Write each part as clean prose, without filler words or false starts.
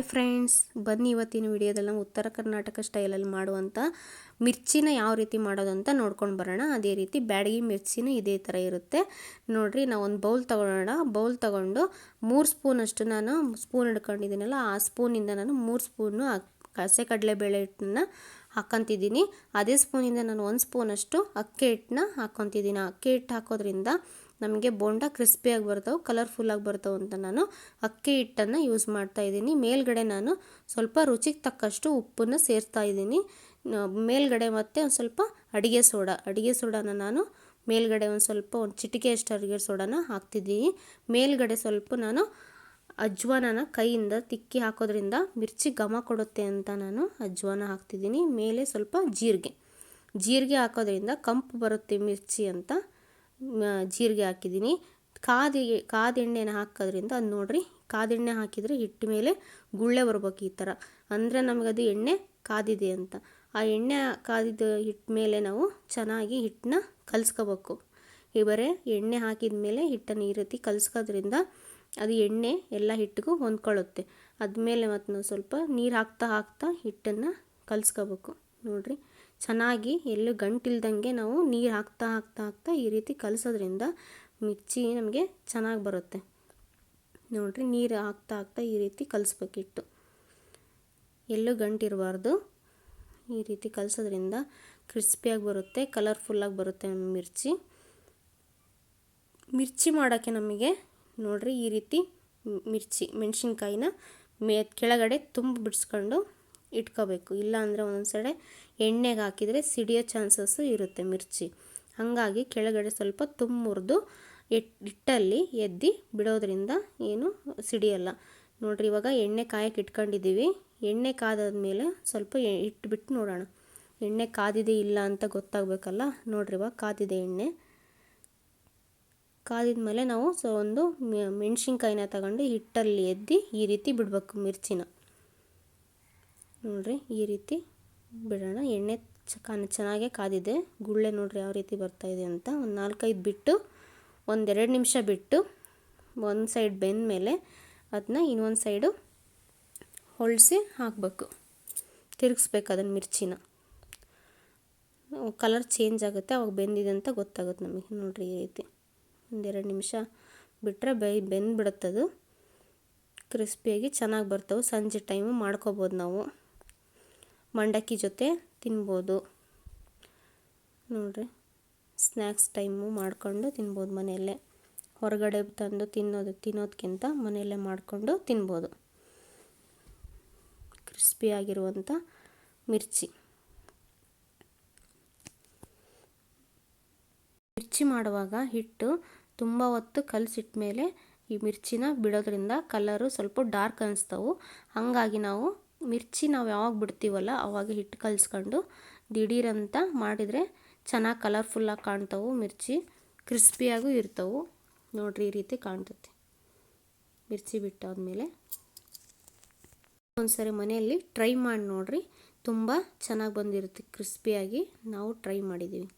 Friends, ಬನ್ನಿ ಇವತ್ತಿನ ವಿಡಿಯೋದಲ್ಲಿ ನಾವು ಉತ್ತರ ಕರ್ನಾಟಕ ಸ್ಟೈಲಲ್ಲಿ ಮಾಡುವಂಥ ಮಿರ್ಚಿನ ಯಾವ ರೀತಿ ಮಾಡೋದು ಅಂತ ನೋಡ್ಕೊಂಡು ಬರೋಣ. ಅದೇ ರೀತಿ ಬ್ಯಾಡಗಿ ಮಿರ್ಚಿನ ಇದೇ ಥರ ಇರುತ್ತೆ ನೋಡಿರಿ. ನಾವು ಒಂದು ಬೌಲ್ ತೊಗೊಳ್ಳೋಣ. ಬೌಲ್ ತೊಗೊಂಡು 3 ಸ್ಪೂನಷ್ಟು ನಾನು ಸ್ಪೂನ್ ಹಿಡ್ಕೊಂಡಿದ್ದೀನಲ್ಲ, ಆ ಸ್ಪೂನಿಂದ ನಾನು 3 ಸ್ಪೂನು ಹಸಿ ಕಡಲೆಬೇಳೆ ಹಿಟ್ಟನ್ನ ಹಾಕ್ಕೊತಿದ್ದೀನಿ. ಅದೇ ಸ್ಪೂನಿಂದ ನಾನು 1 ಸ್ಪೂನಷ್ಟು ಅಕ್ಕಿ ಹಿಟ್ಟನ್ನ ಹಾಕ್ಕೊತಿದ್ದೀನಿ. ಅಕ್ಕಿ ಹಿಟ್ಟು ಹಾಕೋದ್ರಿಂದ ನಮಗೆ ಬೋಂಡ ಕ್ರಿಸ್ಪಿಯಾಗಿ ಬರ್ತಾವೆ, ಕಲರ್ಫುಲ್ಲಾಗಿ ಬರ್ತಾವೆ ಅಂತ ನಾನು ಅಕ್ಕಿ ಹಿಟ್ಟನ್ನು ಯೂಸ್ ಮಾಡ್ತಾ ಇದ್ದೀನಿ. ಮೇಲ್ಗಡೆ ನಾನು ಸ್ವಲ್ಪ ರುಚಿಗೆ ತಕ್ಕಷ್ಟು ಉಪ್ಪನ್ನು ಸೇರಿಸ್ತಾ ಇದ್ದೀನಿ. ಮೇಲ್ಗಡೆ ಮತ್ತು ಒಂದು ಸ್ವಲ್ಪ ಅಡುಗೆ ಸೋಡಾನ ನಾನು ಮೇಲ್ಗಡೆ ಒಂದು ಚಿಟಿಕೆಯಷ್ಟು ಅಡುಗೆ ಸೋಡಾನ ಹಾಕ್ತಿದ್ದೀನಿ. ಮೇಲ್ಗಡೆ ಸ್ವಲ್ಪ ನಾನು ಅಜ್ವಾನನ ಕೈಯಿಂದ ತಿಕ್ಕಿ ಹಾಕೋದ್ರಿಂದ ಮಿರ್ಚಿ ಘಮ ಕೊಡುತ್ತೆ ಅಂತ ನಾನು ಅಜ್ವಾನ ಹಾಕ್ತಿದ್ದೀನಿ. ಮೇಲೆ ಸ್ವಲ್ಪ ಜೀರಿಗೆ ಹಾಕೋದ್ರಿಂದ ಕಂಪು ಬರುತ್ತೆ ಮಿರ್ಚಿ ಅಂತ ಜೀರಿಗೆ ಹಾಕಿದ್ದೀನಿ. ಕಾದ ಎಣ್ಣೆನ ಹಾಕೋದ್ರಿಂದ ಅದು ನೋಡಿರಿ, ಕಾದೆಣ್ಣೆ ಹಾಕಿದರೆ ಹಿಟ್ಟು ಮೇಲೆ ಗುಳ್ಳೆ ಬರ್ಬೇಕು ಈ ಥರ, ಅಂದರೆ ನಮಗದು ಎಣ್ಣೆ ಕಾದಿದೆ ಅಂತ. ಆ ಎಣ್ಣೆ ಕಾದಿದ್ದ ಹಿಟ್ಟು ಮೇಲೆ ನಾವು ಚೆನ್ನಾಗಿ ಹಿಟ್ಟನ್ನ ಕಲಿಸ್ಕೋಬೇಕು. ಬರೀ ಎಣ್ಣೆ ಹಾಕಿದ ಮೇಲೆ ಹಿಟ್ಟನ್ನು ಈ ರೀತಿ ಕಲಿಸ್ಕೋದ್ರಿಂದ ಅದು ಎಣ್ಣೆ ಎಲ್ಲ ಹಿಟ್ಟಿಗೂ ಹೊಂದ್ಕೊಳ್ಳುತ್ತೆ. ಅದ್ಮೇಲೆ ಮತ್ತು ನಾವು ಸ್ವಲ್ಪ ನೀರು ಹಾಕ್ತಾ ಹಿಟ್ಟನ್ನು ಕಲಿಸ್ಕೋಬೇಕು. ನೋಡಿರಿ, ಚೆನ್ನಾಗಿ ಎಲ್ಲೂ ಗಂಟಿಲ್ದಂಗೆ ನಾವು ನೀರು ಹಾಕ್ತಾ ಈ ರೀತಿ ಕಲಿಸೋದ್ರಿಂದ ಮಿರ್ಚಿ ನಮಗೆ ಚೆನ್ನಾಗಿ ಬರುತ್ತೆ. ನೋಡಿರಿ, ನೀರು ಹಾಕ್ತಾ ಈ ರೀತಿ ಕಲಿಸ್ಬೇಕಿಟ್ಟು, ಎಲ್ಲೂ ಗಂಟಿರಬಾರ್ದು. ಈ ರೀತಿ ಕಲಿಸೋದ್ರಿಂದ ಕ್ರಿಸ್ಪಿಯಾಗಿ ಬರುತ್ತೆ, ಕಲರ್ಫುಲ್ಲಾಗಿ ಬರುತ್ತೆ ಮಿರ್ಚಿ ಮಾಡೋಕ್ಕೆ ನಮಗೆ. ನೋಡಿರಿ, ಈ ರೀತಿ ಮೆಣಸಿನ್ಕಾಯಿನ ಕೆಳಗಡೆ ಬಿಡಿಸ್ಕೊಂಡು ಇಟ್ಕೋಬೇಕು. ಇಲ್ಲಾಂದರೆ ಒಂದೊಂದ್ಸಡೆ ಎಣ್ಣೆಗೆ ಹಾಕಿದರೆ ಸಿಡಿಯೋ ಚಾನ್ಸಸ್ಸು ಇರುತ್ತೆ ಮಿರ್ಚಿ. ಹಾಗಾಗಿ ಕೆಳಗಡೆ ಸ್ವಲ್ಪ ಮುರಿದು ಹಿಟ್ಟಲ್ಲಿ ಎದ್ದು ಬಿಡೋದ್ರಿಂದ ಏನು ಸಿಡಿಯಲ್ಲ. ನೋಡಿರಿ, ಇವಾಗ ಎಣ್ಣೆ ಕಾಯಕ್ಕೆ ಇಟ್ಕೊಂಡಿದ್ದೀವಿ. ಎಣ್ಣೆ ಕಾದಾದ್ಮೇಲೆ ಸ್ವಲ್ಪ ಇಟ್ಬಿಟ್ಟು ನೋಡೋಣ, ಎಣ್ಣೆ ಕಾದಿದೆ ಇಲ್ಲ ಅಂತ ಗೊತ್ತಾಗಬೇಕಲ್ಲ. ನೋಡಿರಿ, ಇವಾಗ ಕಾದಿದೆ ಎಣ್ಣೆ. ಕಾದಿದ್ಮೇಲೆ ನಾವು ಒಂದು ಮೆಣಸಿನ್ಕಾಯಿನ ತಗೊಂಡು ಹಿಟ್ಟಲ್ಲಿ ಎದ್ದು ಈ ರೀತಿ ಬಿಡಬೇಕು ಮಿರ್ಚಿನ. ನೋಡಿರಿ, ಈ ರೀತಿ ಬಿಡೋಣ. ಎಣ್ಣೆ ಚೆನ್ನಾಗೇ ಕಾದಿದೆ, ಗುಳ್ಳೆ ನೋಡಿರಿ ಯಾವ ರೀತಿ ಬರ್ತಾಯಿದೆ ಅಂತ. ಒಂದು 4-5 ಬಿಟ್ಟು 1-2 ನಿಮಿಷ ಬಿಟ್ಟು ಒಂದು ಸೈಡ್ ಬೆಂದ ಮೇಲೆ ಅದನ್ನ ಇನ್ನೊಂದು ಸೈಡು ಹೊಳಿಸಿ ಹಾಕಬೇಕು, ತಿರುಗಿಸ್ಬೇಕು ಅದನ್ನು. ಮಿರ್ಚಿನ ಕಲರ್ ಚೇಂಜ್ ಆಗುತ್ತೆ, ಅವಾಗ ಬೆಂದಿದೆ ಅಂತ ಗೊತ್ತಾಗುತ್ತೆ ನಮಗೆ. ನೋಡಿರಿ, ಈ ರೀತಿ 1-2 ನಿಮಿಷ ಬಿಟ್ಟರೆ ಬೆಂದ್ಬಿಡುತ್ತದು. ಕ್ರಿಸ್ಪಿಯಾಗಿ ಚೆನ್ನಾಗಿ ಬರ್ತವೆ. ಸಂಜೆ ಟೈಮು ಮಾಡ್ಕೋಬೋದು ನಾವು, ಮಂಡಕ್ಕಿ ಜೊತೆ ತಿನ್ಬೋದು. ನೋಡಿರಿ, ಸ್ನ್ಯಾಕ್ಸ್ ಟೈಮು ಮಾಡಿಕೊಂಡು ತಿನ್ಬೋದು ಮನೆಯಲ್ಲೇ. ಹೊರಗಡೆ ತಂದು ತಿನ್ನೋದಕ್ಕಿಂತ ಮನೆಯಲ್ಲೇ ಮಾಡಿಕೊಂಡು ತಿನ್ಬೋದು. ಕ್ರಿಸ್ಪಿಯಾಗಿರುವಂಥ ಮಿರ್ಚಿ ಮಾಡುವಾಗ ಹಿಟ್ಟು ತುಂಬ ಹೊತ್ತು ಕಲಸಿಟ್ಟ ಮೇಲೆ ಈ ಮಿರ್ಚಿನ ಬಿಡೋದ್ರಿಂದ ಕಲರು ಸ್ವಲ್ಪ ಡಾರ್ಕ್ ಅನಿಸ್ತವೆ. ಹಾಗಾಗಿ ನಾವು ಯಾವಾಗ ಬಿಡ್ತೀವಲ್ಲ ಅವಾಗ ಹಿಟ್ಟು ಕಲಿಸ್ಕೊಂಡು ದಿಢೀರಂತ ಮಾಡಿದರೆ ಚೆನ್ನಾಗಿ ಕಲರ್ಫುಲ್ಲಾಗಿ ಕಾಣ್ತವೆ ಮಿರ್ಚಿ, ಕ್ರಿಸ್ಪಿಯಾಗೂ ಇರ್ತವೆ. ನೋಡಿರಿ, ಈ ರೀತಿ ಕಾಣ್ತೈತಿ ಮಿರ್ಚಿ ಬಿಟ್ಟಾದ್ಮೇಲೆ. ಒಂದ್ಸರಿ ಮನೆಯಲ್ಲಿ ಟ್ರೈ ಮಾಡಿ ನೋಡಿರಿ, ತುಂಬ ಚೆನ್ನಾಗಿ ಬಂದಿರುತ್ತೆ ಕ್ರಿಸ್ಪಿಯಾಗಿ. ನಾವು ಟ್ರೈ ಮಾಡಿದ್ದೀವಿ.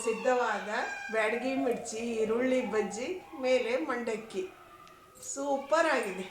ಸಿದ್ಧವಾದ ಬ್ಯಾಡಗಿ ಮಿರ್ಚಿ, ಈರುಳ್ಳಿ ಬಜ್ಜಿ, ಮೇಲೆ ಮಂಡಕ್ಕಿ ಸೂಪರ್ ಆಗಿದೆ.